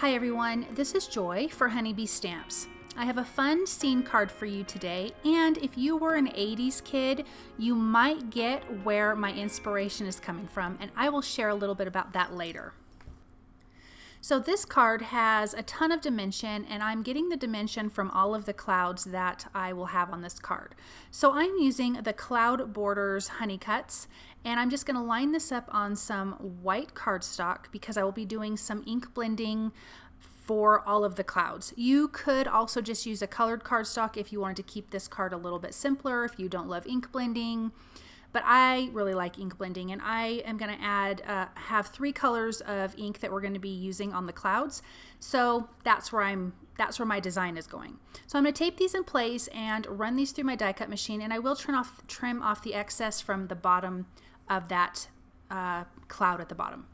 Hi everyone, this is Joy for HoneyBee Stamps. I have a fun scene card for you today, and if you were an 80s kid, you might get where my inspiration is coming from, and I will share a little bit about that later. So this card has a ton of dimension, and I'm getting the dimension from all of the clouds that I will have on this card. So I'm using the Cloud Borders Honey Cuts, and I'm just going to line this up on some white cardstock because I will be doing some ink blending for all of the clouds. You could also just use a colored cardstock if you wanted to keep this card a little bit simpler, if you don't love ink blending. But I really like ink blending, and I am going to have 3 colors of ink that we're going to be using on the clouds. So that's where my design is going. So I'm going to tape these in place and run these through my die cut machine, and I will trim off the excess from the bottom of that cloud at the bottom.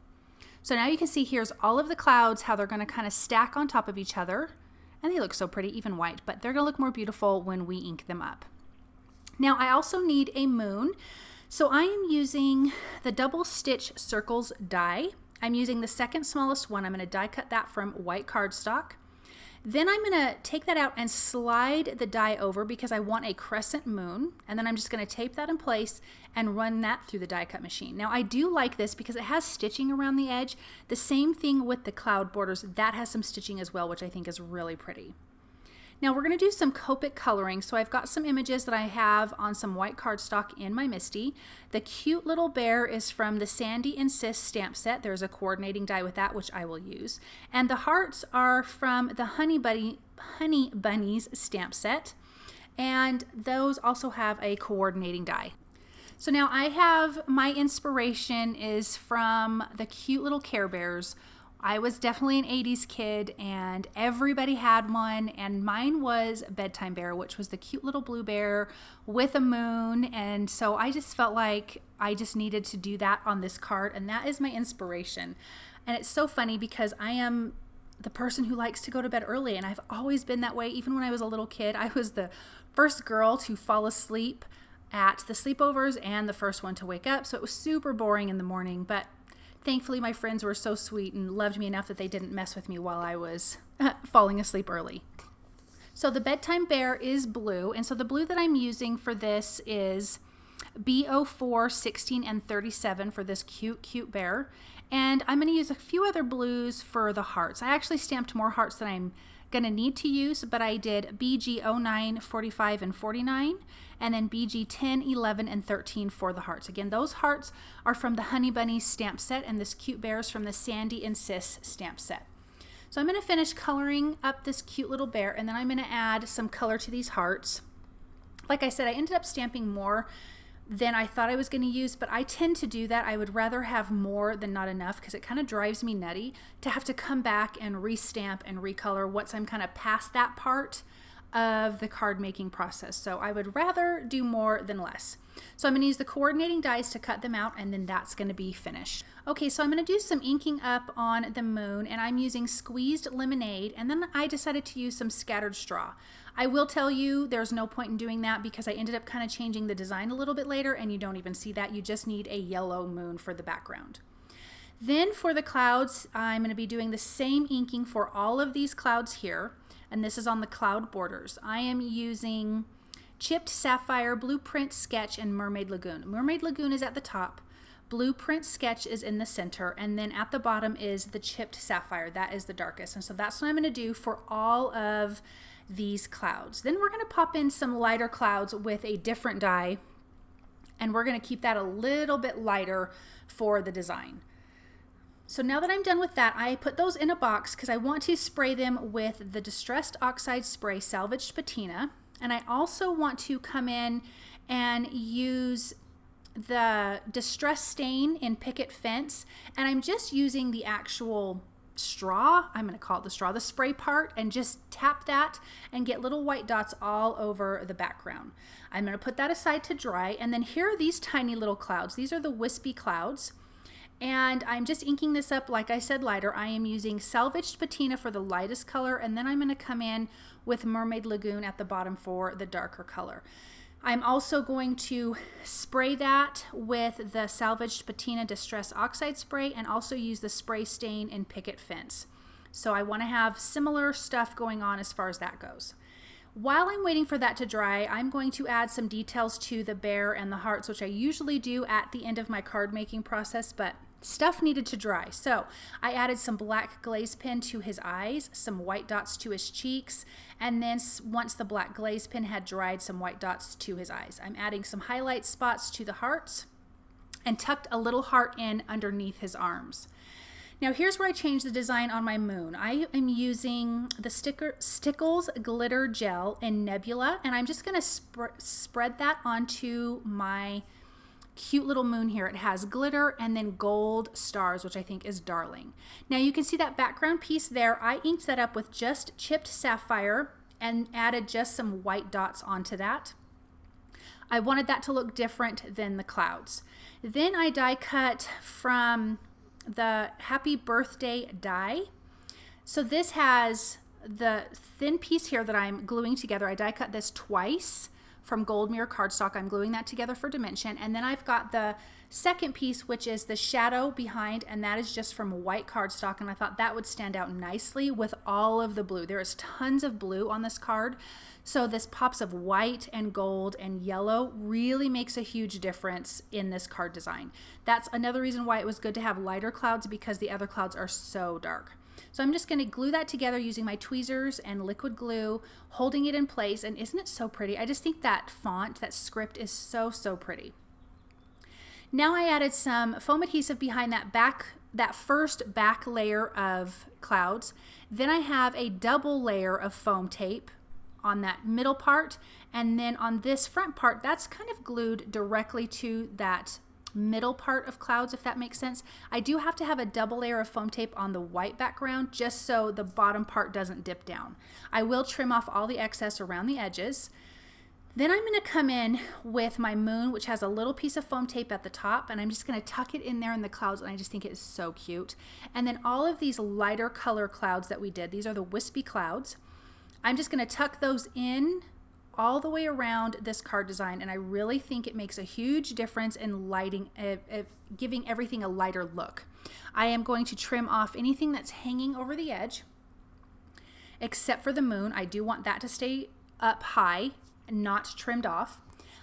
So now you can see here's all of the clouds, how they're going to kind of stack on top of each other, and they look so pretty, even white, but they're going to look more beautiful when we ink them up. Now I also need a moon. So I am using the double stitch circles die. I'm using the second smallest one. I'm going to die cut that from white cardstock. Then I'm going to take that out and slide the die over because I want a crescent moon. And then I'm just going to tape that in place and run that through the die cut machine. Now I do like this because it has stitching around the edge. The same thing with the cloud borders. That has some stitching as well, which I think is really pretty. Now we're going to do some Copic coloring. So I've got some images that I have on some white cardstock in my MISTI. The cute little bear is from the Sandie and Sis stamp set. There's a coordinating die with that, which I will use. And the hearts are from the Honey Bunnies stamp set. And those also have a coordinating die. So now I have my inspiration is from the cute little Care Bears. I was definitely an 80s kid, and everybody had one, and mine was Bedtime Bear, which was the cute little blue bear with a moon. And so I just felt like I just needed to do that on this card, and that is my inspiration. And it's so funny because I am the person who likes to go to bed early, and I've always been that way. Even when I was a little kid, I was the first girl to fall asleep at the sleepovers and the first one to wake up, so it was super boring in the morning. But thankfully, my friends were so sweet and loved me enough that they didn't mess with me while I was falling asleep early. So the Bedtime Bear is blue, and so the blue that I'm using for this is B04, 16, and 37 for this cute bear. And I'm going to use a few other blues for the hearts. I actually stamped more hearts than I'm going to need to use, but I did BG09, 45, and 49, and then BG10, 11, and 13 for the hearts. Again, those hearts are from the Honey Bunnies stamp set, and this cute bear is from the Sandie and Sis stamp set. So I'm going to finish coloring up this cute little bear, and then I'm going to add some color to these hearts. Like I said, I ended up stamping more than I thought I was going to use, but I tend to do that. I would rather have more than not enough because it kind of drives me nutty to have to come back and restamp and recolor once I'm kind of past that part of the card making process. So I would rather do more than less. So I'm going to use the coordinating dies to cut them out, and then that's going to be finished. Okay, so I'm going to do some inking up on the moon, and I'm using squeezed lemonade, and then I decided to use some scattered straw. I will tell you there's no point in doing that because I ended up kind of changing the design a little bit later, and you don't even see that. You just need a yellow moon for the background. Then for the clouds, I'm going to be doing the same inking for all of these clouds here, and this is on the cloud borders. I am using Chipped Sapphire, Blueprint Sketch, and Mermaid Lagoon. Mermaid Lagoon is at the top, Blueprint Sketch is in the center, and then at the bottom is the Chipped Sapphire. That is the darkest, and so that's what I'm going to do for all of these clouds. Then we're going to pop in some lighter clouds with a different die, and we're going to keep that a little bit lighter for the design. So now that I'm done with that, I put those in a box because I want to spray them with the Distressed Oxide Spray Salvaged Patina. And I also want to come in and use the Distress Stain in Picket Fence. And I'm just using the actual straw, I'm going to call it the straw, the spray part, and just tap that and get little white dots all over the background. I'm going to put that aside to dry. And then here are these tiny little clouds. These are the Wispy clouds. And I'm just inking this up, like I said, lighter. I am using Salvaged Patina for the lightest color, and then I'm going to come in with Mermaid Lagoon at the bottom for the darker color. I'm also going to spray that with the Salvaged Patina Distress Oxide Spray and also use the Spray Stain in Picket Fence. So I want to have similar stuff going on as far as that goes. While I'm waiting for that to dry, I'm going to add some details to the bear and the hearts, which I usually do at the end of my card making process, but stuff needed to dry. So I added some black glaze pen to his eyes, some white dots to his cheeks, and then once the black glaze pen had dried, some white dots to his eyes. I'm adding some highlight spots to the hearts and tucked a little heart in underneath his arms. Now here's where I changed the design on my moon. I am using the Stickles glitter gel in Nebula, and I'm just going to spread that onto my cute little moon here. It has glitter and then gold stars, which I think is darling. Now you can see that background piece there. I inked that up with just chipped sapphire and added just some white dots onto that. I wanted that to look different than the clouds. Then I die cut from the Happy Birthday die. So this has the thin piece here that I'm gluing together. I die cut this twice from Gold Mirror cardstock. I'm gluing that together for dimension. And then I've got the second piece, which is the shadow behind, and that is just from white cardstock. And I thought that would stand out nicely with all of the blue. There is tons of blue on this card. So this pops of white and gold and yellow really makes a huge difference in this card design. That's another reason why it was good to have lighter clouds, because the other clouds are so dark. So I'm just going to glue that together using my tweezers and liquid glue, holding it in place. And isn't it so pretty? I just think that font, that script is so, so pretty. Now I added some foam adhesive behind that first back layer of clouds. Then I have a double layer of foam tape on that middle part, and then on this front part, that's kind of glued directly to that middle part of clouds, if that makes sense. I do have to have a double layer of foam tape on the white background just so the bottom part doesn't dip down. I will trim off all the excess around the edges. Then I'm going to come in with my moon, which has a little piece of foam tape at the top, and I'm just going to tuck it in there in the clouds, and I just think it is so cute. And then all of these lighter color clouds that we did, these are the wispy clouds. I'm just going to tuck those in all the way around this card design, and I really think it makes a huge difference in lighting, giving everything a lighter look. I am going to trim off anything that's hanging over the edge, except for the moon. I do want that to stay up high, not trimmed off.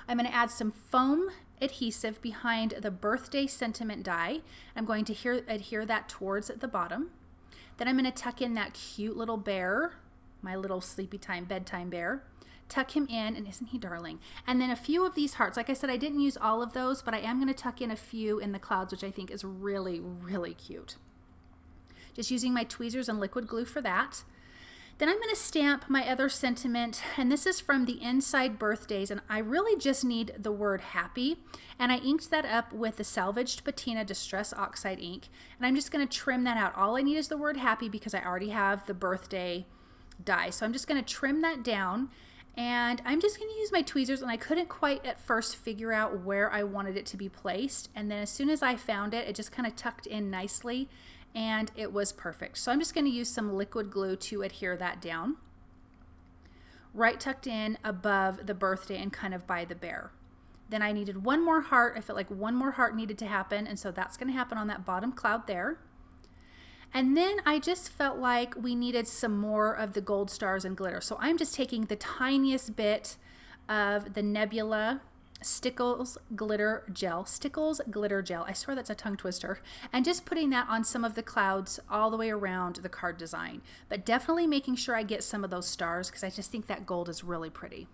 I'm going to add some foam adhesive behind the birthday sentiment die. I'm going to adhere that towards the bottom. Then I'm going to tuck in that cute little bear, my little sleepy time bedtime bear. Tuck him in, and isn't he darling? And then a few of these hearts. Like I said, I didn't use all of those, but I am going to tuck in a few in the clouds, which I think is really, really cute. Just using my tweezers and liquid glue for that. Then I'm going to stamp my other sentiment, and this is from the Inside Birthdays, and I really just need the word happy, and I inked that up with the salvaged patina Distress Oxide ink, and I'm just going to trim that out. All I need is the word happy because I already have the birthday die. So I'm just going to trim that down, and I'm just going to use my tweezers, and I couldn't quite at first figure out where I wanted it to be placed, and then as soon as I found it, it just kind of tucked in nicely, and it was perfect. So I'm just going to use some liquid glue to adhere that down, right tucked in above the birthday and kind of by the bear. Then I needed one more heart. I felt like one more heart needed to happen, and so that's going to happen on that bottom cloud there. And then I just felt like we needed some more of the gold stars and glitter. So I'm just taking the tiniest bit of the Nebula Stickles glitter gel. I swear that's a tongue twister. And just putting that on some of the clouds all the way around the card design. But definitely making sure I get some of those stars because I just think that gold is really pretty.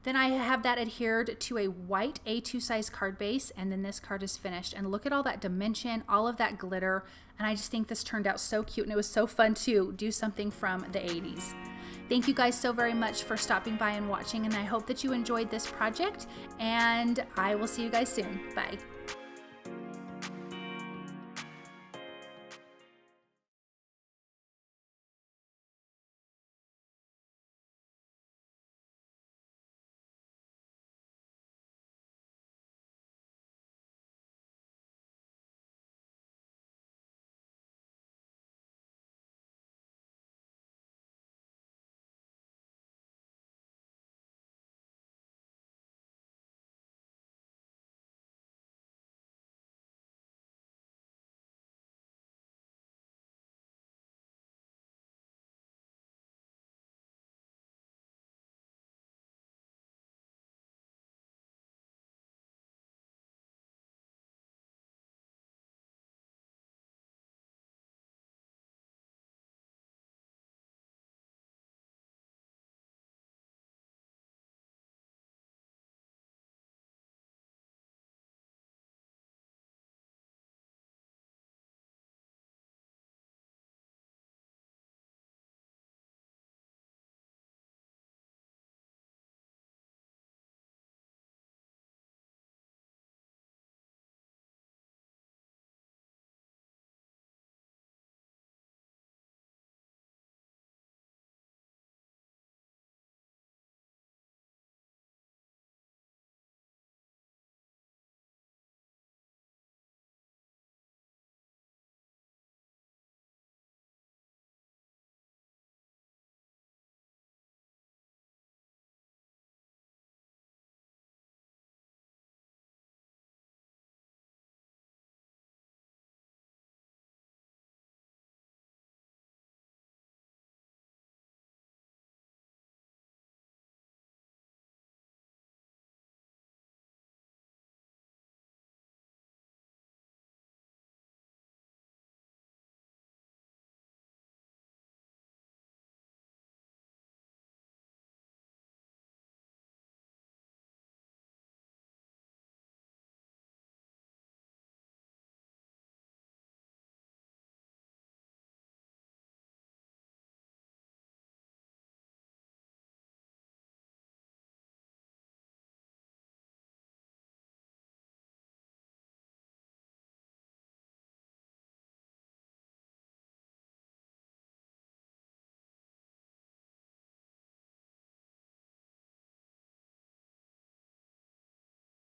Then I have that adhered to a white A2 size card base, and then this card is finished. And look at all that dimension, all of that glitter, and I just think this turned out so cute, and it was so fun to do something from the 80s. Thank you guys so very much for stopping by and watching, and I hope that you enjoyed this project, and I will see you guys soon. Bye.